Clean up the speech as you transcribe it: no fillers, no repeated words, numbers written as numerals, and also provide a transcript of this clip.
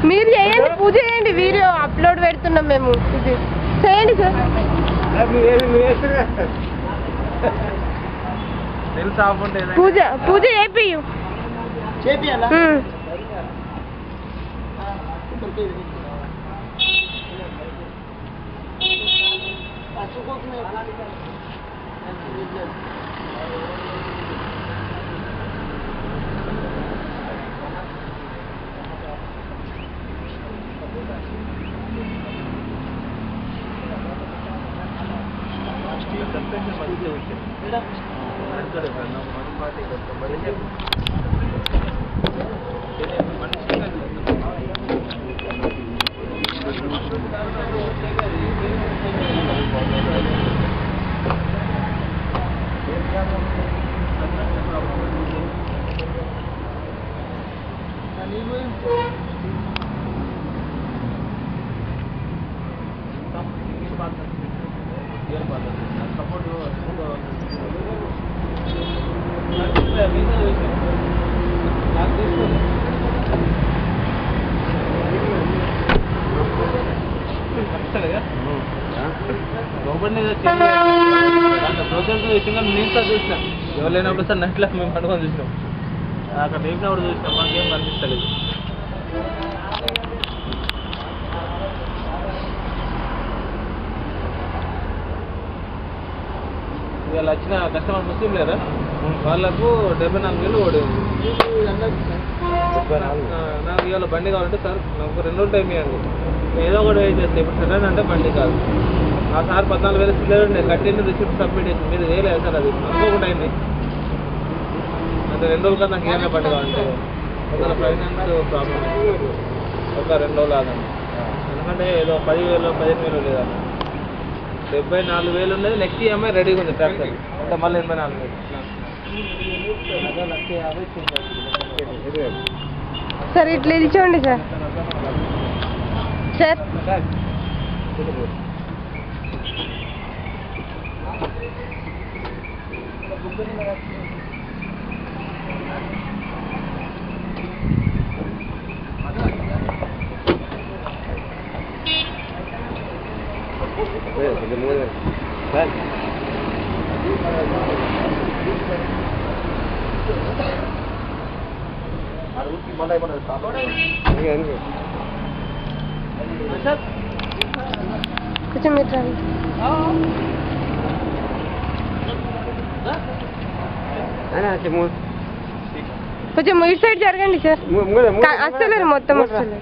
మీరు చేయండి, పూజ చేయండి, వీడియో అప్లోడ్ పెడుతున్నాం మేము. ఇది చేయండి సార్. పూజ పూజ చేపియాలా? నీళ్ళతో చూసినాం ఎవరు లేనప్పుడు సార్ నైట్లో మేము పడుకొని చూసినాం. అక్కడ లేపినప్పుడు చూసినాం, మాకేం కనిపిస్తలేదు. ఇవాళ వచ్చిన కస్టమర్ ముస్లిం లేదా వాళ్ళకు 74,000 ఓడింది. నాకు ఇవాళ బండి కావాలంటే సార్ నాకు 2 రోజులు టైం ఇవ్వండి, ఏదో ఒకటి వెయిట్ చేస్తాను. ఇప్పుడు సడన్ అంటే బండి కాదు. ఆ సార్ 14,000 సిల్లర్ ఉండే కట్టిన రిసిప్ట్ సబ్మిట్ చేసి మీరు వేయలేదు సార్, అది అనుకోకుండా అయింది. అంటే 2 రోజులు కదా నాకు ఏమైనా బండి కావాలంటే ఒకవేళ ఫైనాన్స్ ప్రాబ్లం ఒక 2 రోజులు ఆగండి. ఎందుకంటే ఏదో 10,000 15,000 లేదా 74,000 ఉండేది. నెక్స్ట్ ఈఎంఐ రెడీగా ఉంది ట్రాక్టర్ అంటే మళ్ళీ 84,000 సార్. ఇట్లా ఇది చూడండి సార్. సార్ కొంచెం మీరు రండి. కొంచెం మీ సైడ్ జరగండి సార్. వస్తలేదు, మొత్తం వస్తలేదు.